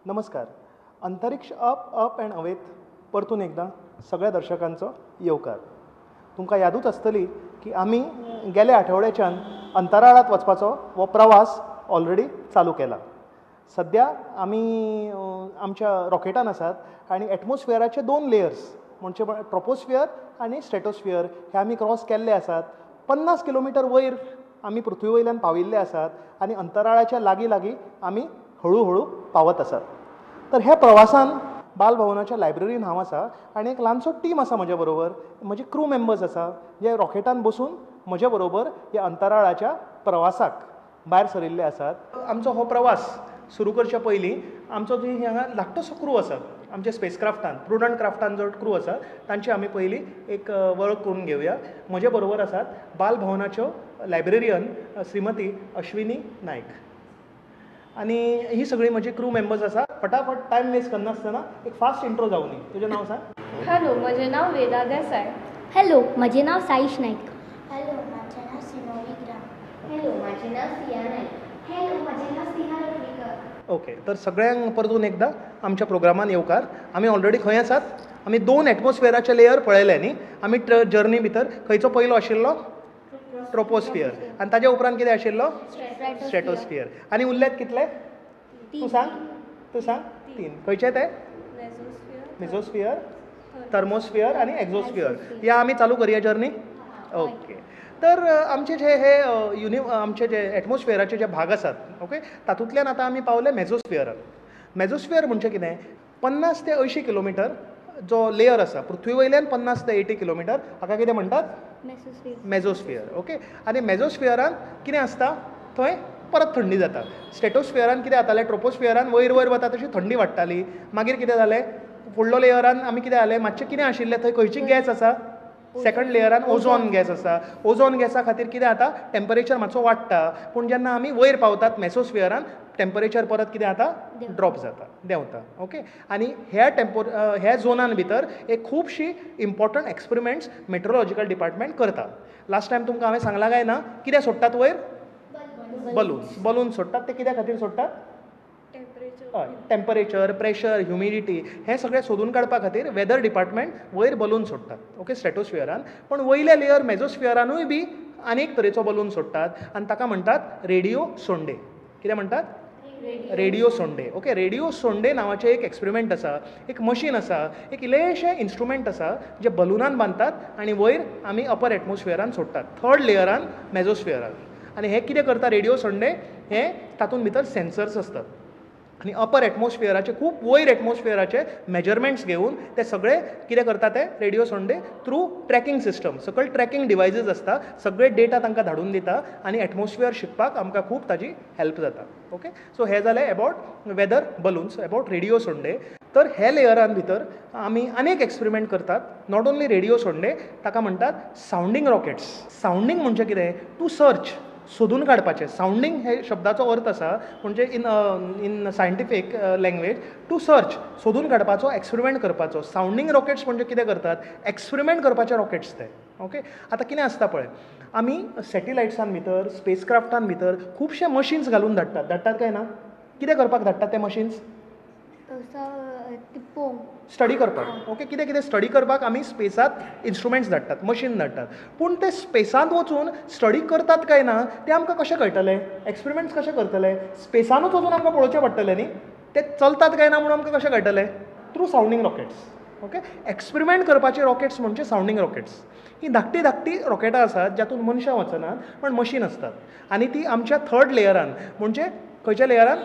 नमस्कार. अंतरिक्ष up end अवेत परतून एकदा सगळ्या दर्शकांचो येवकार. तुमकां यादूच आसतली की आमी गेल्या आठवड्याच्यान अंतराळात वचपाचो हो प्रवास ऑलरेडी चालू केला. सद्या आमी आमच्या रॉकेटान आसात आनी एटमॉस्फियराचे 2 लेयर्स म्हणजे ट्रोपोस्फियर आनी स्ट्रेटोस्फियर हे आमी क्रॉस केल्ले आसात. 50 किलोमीटर वयर आमी पृथ्वी वयल्यान पाविल्ले आसात आनी अंतराळाच्या लागीं लागीं आमी हळू पावत आसात. तर ह्या प्रवासान बालभवनाच्या लायब्ररीन हांव आसा आनी एक ल्हानसो टीम आसा म्हज्या बरोबर. म्हजे क्रू मेंबर्स आसा जे रॉकेटान बसून म्हज्या बरोबर ह्या अंतराळाच्या प्रवासाक भायर सरिल्ले आसात. आमचो हो प्रवास सुरू करचे पयलीं आमचो जो हांगा धाकटोसो क्रू आसा आमच्या स्पेसक्राफ्टान प्रुडंट क्राफ्टान जो क्रू आसा तांची आमी पयलीं एक वळख करून घेवया. म्हजे बरोबर आसात बालभवनाच्यो लायब्ररियन श्रीमती अश्विनी नायक आनी ही सगळी म्हजी क्रू मेंबर्स आसा. फटाफट टायम वेस्ट करनासतना एक फास्ट इंट्रो जावं न्ही. तुजें नांव सांग. हॅलो, म्हजें नांव वेदा देसाय. हॅलो, म्हजें नांव साईश नायक. हॅलो, म्हजें नांव सिनोवी ग्राम. हॅलो, म्हजें नांव सिया नायक. हॅलो, म्हजें नांव स्नेहा लोटलीकर. ओके, तर सगळ्यांक परतून एकदा आमच्या प्रोग्रामान येवकार. आमी ऑलरेडी खंय आसात? आमी 2 एटमॉस्फियराचे लेयर पळयले न्ही. आमी जर्नी भितर खंयचो पयलो आशिल्लो? ट्रोपोस्फियर. आनी ताज्या उपरांत कितें आशिल्लो? स्ट्रेटोस्फियर. आनी उरलेत कितले? तूं सांग. 3. खंयचे ते? मेसोस्फियर, थर्मोस्फियर आनी एक्झोस्फियर. ह्या आमी चालू करया जर्नी. ओके, तर आमचे जे हे आमचे जे एटमॉस्फियराचे जे भाग आसात, ओके, तातूंतल्यान आतां आमी पावले मेसोस्फियरान. मेसोस्फियर म्हणजे कितें? 50 ते 80 किलोमिटर जो लेयर आसा पृथ्वी वयल्यान 50 ते 80 किलोमिटर हाका कितें म्हणटात? मेसोस्फियर. ओके, आनी मेसोस्फियरान कितें आसता? थंय परत थंडी जाता. स्ट्रेटोस्फियरान कितें जातालें? ट्रोपोस्फियरान वयर वता तशी थंडी वाडटाली. मागीर कितें जालें? फुडलो लेयरान आमी कितें जालें? मातशें कितें आशिल्लें थंय? खंयची गॅस आसा? सेकंड लेयरान ओझोन गॅस आसा. ओझोन गॅसा खातीर कितें जाता? टेम्परेचर मातसो वाडटा. पूण जेन्ना आमी वयर पावतात मेसोस्फियरान टेम्परेचर परत कितें जाता? ड्रॉप जाता, देंवता. ओके, आनी ह्या झोनान भितर एक खुबशी इम्पॉर्टंट एक्सपेरिमेंट्स मेट्रोलॉजिकल डिपार्टमेंट करता. लास्ट टायम तुमकां हांवें सांगलां काय ना? कितें सोडटात वयर? बलून सोडटात. ते कित्या खातीर सोडटात? टेम्परेचर, प्रेशर, ह्युमिडिटी हें सगळें सोदून काडपा खातीर वेदर डिपार्टमेंट वयर बलून सोडटात. ओके, स्ट्रेटोस्फियरान. पण वयल्या लेयर मेसोस्फियरानूय बी आनीक तरेचो बलून सोडटात आनी ताका म्हणटात रेडिओ सोंडे. कितें म्हणटात? रेडिओ सोंडे. ओके, रेडिओ सोंडे नांवाचें एक एक्सपेरिमेंट आसा, एक मशीन आसा, एक इल्लेशें इन्स्ट्रुमेंट आसा जे बलूनान बांदतात आनी वयर आमी अपर एटमॉस्फियरान सोडटात, 3rd लेयरान मेसोस्फियरान. आनी हे कितें करता रेडिओ सोंडे? हे तातूंत भितर सेन्सर्स आसतात आनी अपर एटमॉस्फियराचे खूब वयर एटमॉस्फियराचे मेजरमेंट्स घेवन ते सगळे कितें करता ते रेडिओ सोंडे थ्रू ट्रॅकिंग सिस्टम, सकयल ट्रॅकिंग डिवायसीस आसता, सगळे डेटा तांकां धाडून दिता आनी एटमॉस्फियर शिकपाक आमकां खूब ताजी हेल्प जाता. ओके, सो हे जालें about weather balloons, about radiosonde. तर हे लेयरान भितर आमी आनीक एक्सपेरिमेंट करतात. नॉट ओन्ली रेडिओ सोंडे, ताका म्हणटात सावंडींग रॉकेट्स. सावंडींग म्हणजे कितें? टू सर्च, सोदून काडपाचें. सावंडींग हे शब्दाचो अर्थ आसा म्हणजे in scientific language to search, सोदून काडपाचो, एक्सपेरिमेंट करपाचो. सावंडींग रॉकेट्स म्हणजे कितें करतात? एक्सपेरिमेंट करपाचे रॉकेट्स ते. ओके, आतां कितें आसता पळय, आमी सॅटेलायट्सान भितर, स्पेसक्राफ्टान भितर खुबशे मशीन्स घालून धाडटात काय ना? कितें करपाक धाडटात ते मशीन्स? स्टडी करपाक. ओके, कितें कितें स्टडी करपाक आमी स्पेसांत इन्स्ट्रुमेंट्स धाडटात, मशीन धाडटात. पूण ते स्पेसांत वचून स्टडी करतात काय ना तें आमकां कशें कळटलें? एक्सपेरिमेंट्स कशें करतले? स्पेसानूच वचून आमकां पळोवचें पडटलें न्ही. ते चलतात काय ना म्हणून आमकां कशें कळटलें? Through sounding rockets. Okay, experiment करपाचे रॉकेट्स म्हणजे सावंडींग रॉकेट्स. ही धाकटी रॉकेटां आसात जातूंत मनशां वचनात पण मशीन असतात आनी ती आमच्या 3rd लेयरान म्हणजे खंयच्या लेयरान?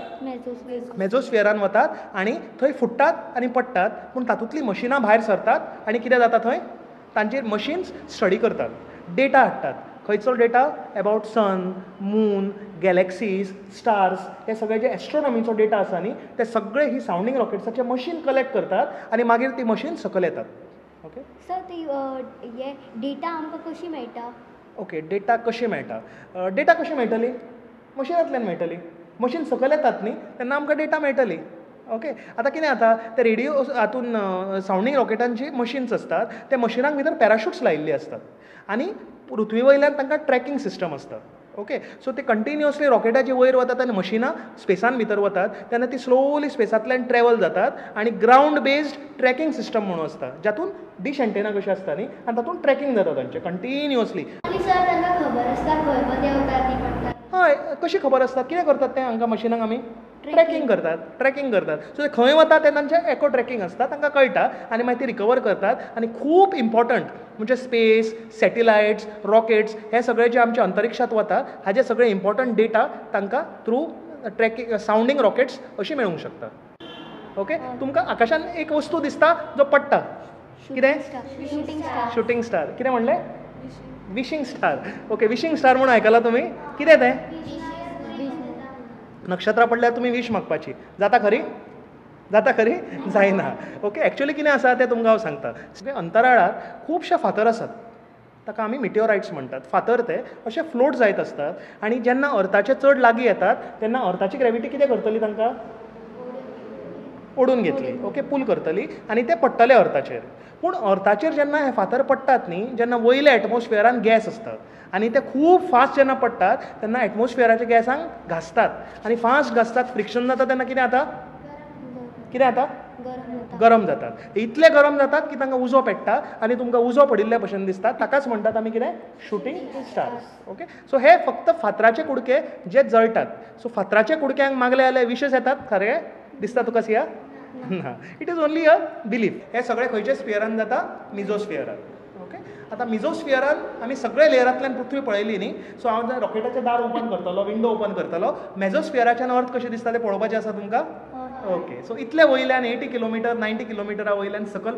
मेसोस्फियरान वतात आनी थंय फुट्टात आनी पडटात. पूण तातूंतलीं मशिनां भायर सरतात आनी कितें जाता थंय? तांचेर मशीन्स स्टडी करतात, डेटा हाडटात. खंयचो data? About sun, moon, galaxies, stars, हे सगळे जे एस्ट्रोनॉमीचो डेटा आसा न्ही ते सगळे ही सावंडींग रॉकेट्साचे मशीन कलेक्ट करतात आनी मागीर ती मशीन सकयल येतात. ओके, सर, ती हे डेटा आमकां कशी मेळटा? ओके, डेटा कशी मेळटा? डेटा कशी मेळटली? मशिनांतल्यान मेळटली. मशीन सकयल येतात न्ही तेन्ना आमकां डेटा मेळटली. ओके, आतां कितें जाता? ते रेडिओ हातून सावंडींग रॉकेटांची मशीन्स असतात, त्या मशिनांक भितर पॅराशूट्स लायिल्ली आसतात आनी पृथ्वी वयल्यान तांकां ट्रॅकिंग सिस्टम आसता. ओके, सो ते कंटिन्युअसली रॉकेटाची वयर वतात आनी मशिनां स्पेसान भितर वतात तेन्ना ती स्लोली स्पेसांतल्यान ट्रॅवल जातात आनी ग्रावंड बेस्ड ट्रॅकिंग सिस्टम म्हणून आसता जातून डिश एंटेना कशी आसता न्ही आनी तातूंत ट्रॅकिंग जाता तांचें कंटिन्युअसली. आनी सर तांकां खबर आसता खंय मदें देंवतात ती पडटात. हय, कशी खबर आसता कितें करतात ते हांकां मशिनांक आमी ट्रॅकिंग करतात. सो ते खंय वता ते तांचें एको ट्रॅकिंग आसता तांकां कळटा आनी मागीर ती रिकवर करतात आनी खूब इम्पॉर्टंट म्हणजे स्पेस, सॅटेलायट्स, रॉकेट्स हे सगळे जे आमच्या अंतरिक्षांत वता हाजे सगळे इम्पॉर्टंट डेटा तांकां थ्रू ट्रॅकिंग सावंडींग रॉकेट्स अशी मेळूंक शकता. ओके, तुमकां आकाशान एक वस्तू दिसता जो पडटा, कितें? Shooting star. कितें म्हणलें? Wishing star. Okay, wishing star म्हणून आयकलां तुमी? कितें तें? नक्षत्रां पडल्यार तुमी वीश मागपाची. जाता खरी? जायना. ओके, एक्चुअली कितें आसा तें तुमकां हांव सांगता. अंतराळात खुबशे फातर आसात, ताका आमी मिटिओरायट्स म्हणटात. फातर ते अशे फ्लोट जायत आसतात आनी जेन्ना अर्थाचे चड लागीं येतात तेन्ना अर्थाची ग्रॅविटी कितें करतली तांकां? ओडून घेतली. ओके, पूल करतली आनी ते पडटले अर्थाचेर. पूण अर्थाचेर जेन्ना हे फातर पडटात न्ही, जेन्ना वयल्या एटमॉस्फियरान गॅस आसतात आनी ते खूब फास्ट जेन्ना पडटात तेन्ना एटमॉस्फियराच्या गॅसांक घासतात आनी फास्ट घासतात, फ्रिक्शन जाता तेन्ना कितें जाता? गरम जातात. इतले गरम जातात की तांकां उजो पेट्टा आनी तुमकां उजो पडिल्ल्या भशेन दिसता. ताकाच म्हणटात आमी कितें? Shooting stars. ओके, सो हे फक्त फातराचे कुडके जे जळटात. सो फातराच्या कुडक्यांक मागले जाल्यार विशेश येतात खरें? दिसता तुका सिया? ना, it is only a belief. हे सगळे खंयचे स्फियरान जाता? मिझोस्फियरान. ओके, आतां मिझोस्फियरान आमी सगळे लेयरांतल्यान पृथ्वी पळयली न्ही, सो हांव जर रॉकेटाचें दार ओपन करतलो, विंडो ओपन करतलो, मेझोस्फियराच्यान अर्थ कशें दिसता तें पळोवपाचें आसा तुमकां? ओके, सो इतले वयल्यान 80 किलोमिटर 90 किलोमिटरा वयल्यान सकयल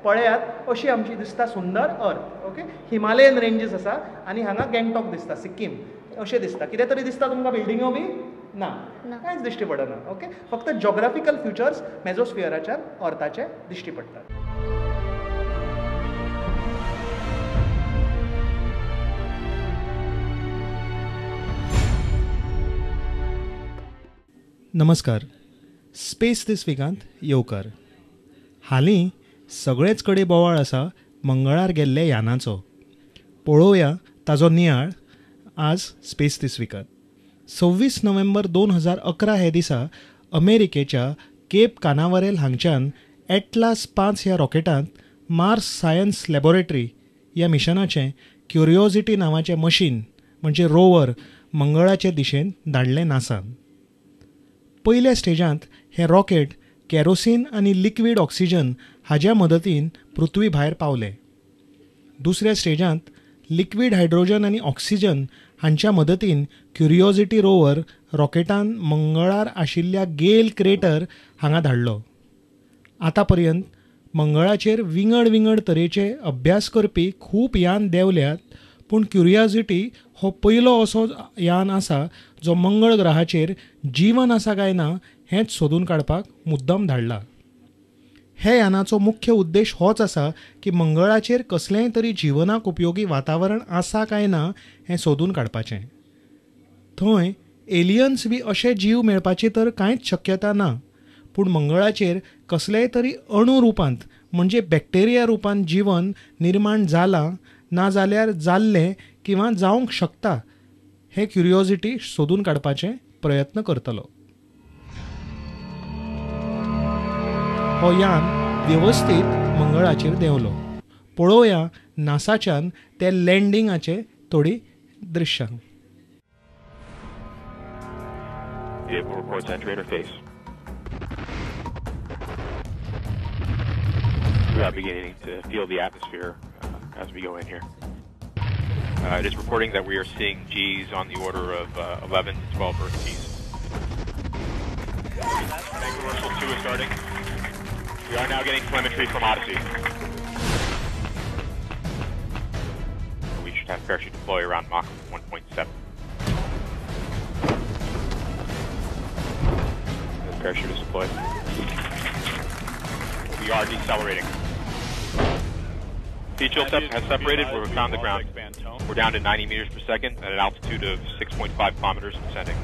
पळयात अशी आमची दिसता सुंदर अर्थ. ओके, हिमालयन रेंजीस आसा आनी हांगा गँगटॉक दिसता, सिक्कीम अशें दिसता. कितें तरी दिसता तुमकां बिल्डिंगो बी? ना, कांयच दिश्टी पडना. ओके, फक्त जॉग्राफिकल फिचर्स मेझोस्फियराच्यान अर्थाचे दिश्टी पडटात. नमस्कार, स्पेस दीस विकांत येवकार. हालीं सगळेच कडेन बोवाळ आसा मंगळार गेल्ले यानाचो. पळोवया ताजो नियाळ आज स्पेस दीस विकांत. 26 नोव्हेंबर 2011 हे दिसा अमेरिकेच्या केप कानावरेल हांगच्यान एटलास 5 ह्या रॉकेटांत मार्स सायन्स लॅबॉरेटरी ह्या मिशनाचें क्युरिओसिटी नांवाचें मशीन म्हणजे रोवर मंगळाचे दिशेन धाडलें नासान. पयल्या स्टेजांत हें रॉकेट कॅरोसीन आनी लिक्वीड ऑक्सिजन हाज्या मदतीन पृथ्वी भायर पावलें. दुसऱ्या स्टेजांत लिक्वीड हायड्रोजन आनी ऑक्सिजन हांच्या मदतीन क्युरिओसिटी रोवर रॉकेटान मंगळार आशिल्ल्या गेल क्रेटर हांगा धाडलो. आतां पर्यंत मंगळाचेर विंगड तरेचे अभ्यास करपी खूब यान देंवल्यात, पूण क्युरिओसिटी हो पयलो असो यान आसा जो मंगळ ग्रहाचेर जीवन आसा काय ना हेंच सोदून काडपाक मुद्दम धाडला. हे यानाचो मुख्य उद्देश होच आसा की मंगळाचेर कसलेंय तरी जिवनाक उपयोगी वातावरण आसा काय ना हें सोदून काडपाचें. थंय एलियन्स बी अशे जीव मेळपाची तर कांयच शक्यता ना, पूण मंगळाचेर कसलेय तरी अणु रुपांत म्हणजे बॅक्टेरिया रुपांत जीवन निर्माण जालां ना जाल्यार जाल्लें किंवा जावंक शकता हे क्युरिओसिटी सोदून काडपाचे प्रयत्न करतलो. हो यान वेवस्थीत मंगळाचेर देंवलो. पळोवया नासाच्यान ते लँडिंगाचे थोडी दृश्यां. Vehicle reports entry interface. We are beginning to feel the atmosphere as we go in here. It is reporting that we are seeing G's on the order of 11 to 12 Earth G's. Commercial 2 is starting. We are now getting telemetry from Odyssey. We should have parachute deploy around Mach 1.7. The parachute is deployed. We are decelerating. Heat shield has separated. We're found the ground. We're down to 90 meters per second at an altitude of 6.5 kilometers descending.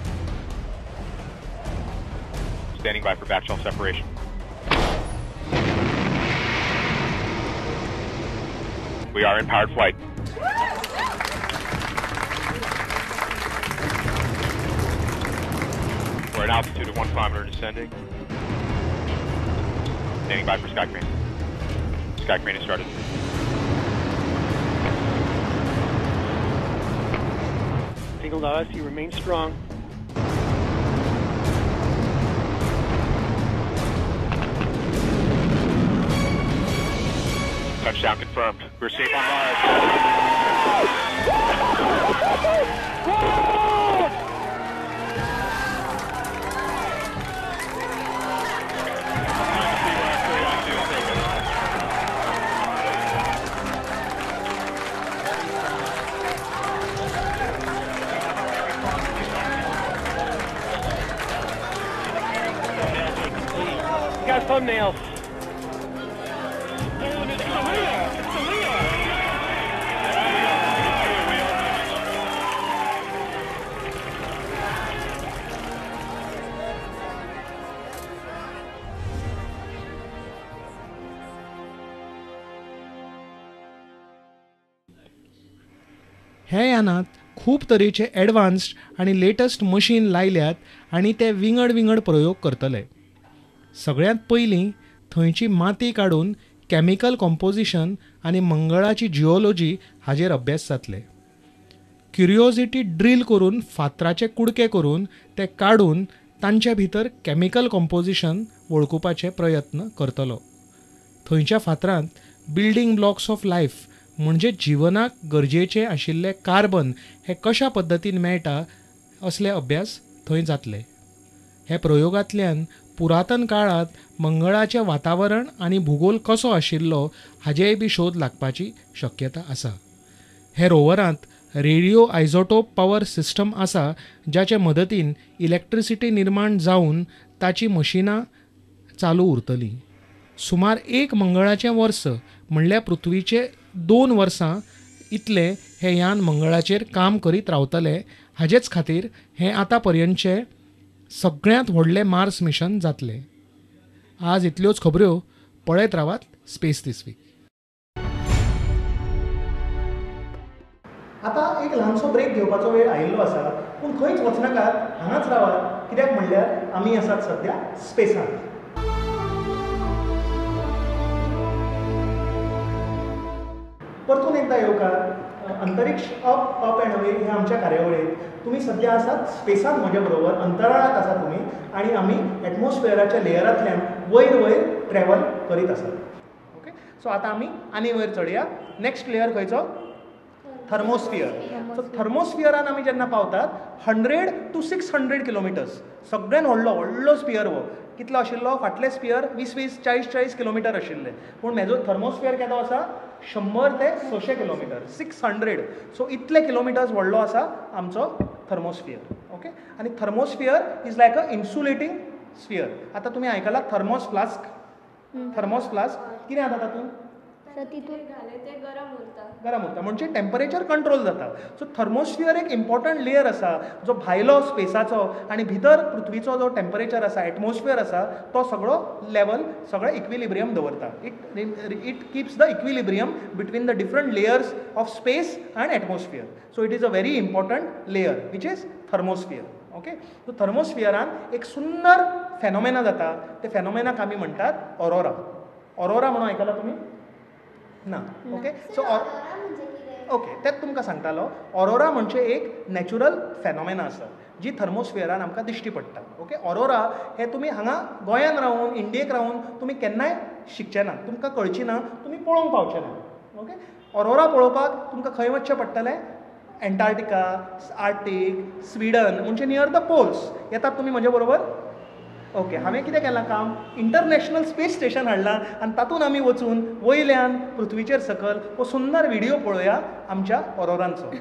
Standing by for backshell separation. We are in powered flight. We're at altitude of 1 kilometer descending. Standing by for sky crane. Sky crane has started. Signal to us, you remain strong. Touchdown confirmed. We're safe on Mars. Got thumbnails. हे यानांत खूब तरेचे advanced आनी latest machine लायल्यात आनी ते विंगड विंगड प्रयोग करतले. सगळ्यांत पयलीं थंयची माती काडून कॅमिकल कॉम्पोजिशन आनी मंगळाची जिओलॉजी हाजेर अभ्यास जातले. क्युरियोसिटी ड्रील करून फातराचे कुडके करून ते काडून तांचे भितर कॅमिकल कॉम्पोजिशन वळखुपाचे प्रयत्न करतलो. थंयच्या फातरांत बिल्डींग ब्लॉक्स ऑफ लायफ म्हणजे जिवनाक गरजेचे आशिल्ले कार्बन हे कशा पद्दतीन मेळटा असले अभ्यास थंय जातले. हे प्रयोगांतल्यान पुरातन काळांत मंगळाचें वातावरण आनी भूगोल कसो आशिल्लो हाचेय बी शोध लागपाची शक्यता आसा. हे रोवरांत रेडिओ आयझोटोप पावर सिस्टम आसा जाचे मदतीन इलेक्ट्रिसिटी निर्माण जावन ताची मशिनां चालू उरतलीं. सुमार 1 मंगळाचें वर्स म्हणल्यार पृथ्वीचे 2 वर्सां इतले हे यान मंगळाचेर काम करीत रावतले. हाजेच खातीर हें आतां पर्यंतचे सगळ्यांत व्हडलें मार्स मिशन जातलें. आज इतल्योच खबऱ्यो पळयत रावात स्पेस दीस वीक. आतां एक ल्हानसो ब्रेक घेवपाचो वेळ आयिल्लो आसा, पूण खंयच वचनाकात, हांगाच रावात. कित्याक म्हणल्यार आमी आसात सद्या स्पेसांत. परतून एकदा येवकार. अंतरिक्ष अप अप अँड अवे हे आमच्या कार्यावळींत तुमी सद्या आसात स्पेसांत म्हज्या बरोबर, अंतराळांत आसा तुमी, आनी आमी एटमॉस्फियराच्या लेयरांतल्यान वयर वयर ट्रॅव्हल करीत आसात. ओके, सो आतां आमी आनी वयर चडया. नेक्स्ट लेयर खंयचो? थर्मोस्फियर. सो थर्मोस्फियरान आमी जेन्ना पावतात 100 to 600 किलोमिटर्स, सगळ्यान व्हडलो स्पियर हो. कितलो आशिल्लो? फाटले स्पियर 20-20, 40-40 किलोमिटर आशिल्ले, पूण म्हजो थर्मोस्फियर केदो आसा 100 ते 600 किलोमिटर, 600. सो इतले किलोमिटर्स व्हडलो आसा आमचो थर्मोस्फियर. ओके, आनी thermosphere is like a insulating sphere. आतां तुमी आयकलां थर्मोस फ्लास्क. थर्मोस फ्लास्क कितें जाता तातूंत? तितून घाले ते गरम उरता. गरम उरता म्हणजे टेम्परेचर कंट्रोल जाता. सो थर्मोस्फियर एक इम्पॉर्टंट लेयर आसा जो भायलो स्पेसाचो आनी भितर पृथ्वीचो जो टेम्परेचर आसा, एटमॉस्फियर आसा, तो सगळो लेवल सगळें इक्विलिब्रियम दवरता. It keeps the equilibrium between the different layers of space and atmosphere. So it is a very important layer which is thermosphere. Okay, so थर्मोस्फियरान एक सुंदर फेनोमेना जाता. ते फेनोमेनाक आमी म्हणटात ऑरोरा. ऑरोरा म्हणून आयकलां तुमी? ना. ओके, सो ओके, तेच तुमकां सांगतालो. ऑरोरा म्हणजे एक नॅचरल फेनोमेना आसा जी थर्मोस्फियरान आमकां दिश्टी पडटा. ओके, ऑरोरा हे तुमी हांगा गोंयांत रावून, इंडियेक रावून तुमी केन्नाय शिकचे ना, तुमकां कळची ना, तुमी पळोवंक पावचे ना. ओके, ऑरोरा पळोवपाक तुमकां खंय वचचें पडटलें? एंटार्क्टिका, आर्क्टीक, स्विडन म्हणजे नियर द पोल्स. येतात तुमी म्हजे बरोबर? ओके, हांवें कितें केलां काम? इंटरनॅशनल स्पेस स्टेशन हाडलां आनी तातूंत आमी वचून वयल्यान पृथ्वीचेर सकल हो सुंदर व्हिडियो पळोवया आमच्या ऑरोरांचो.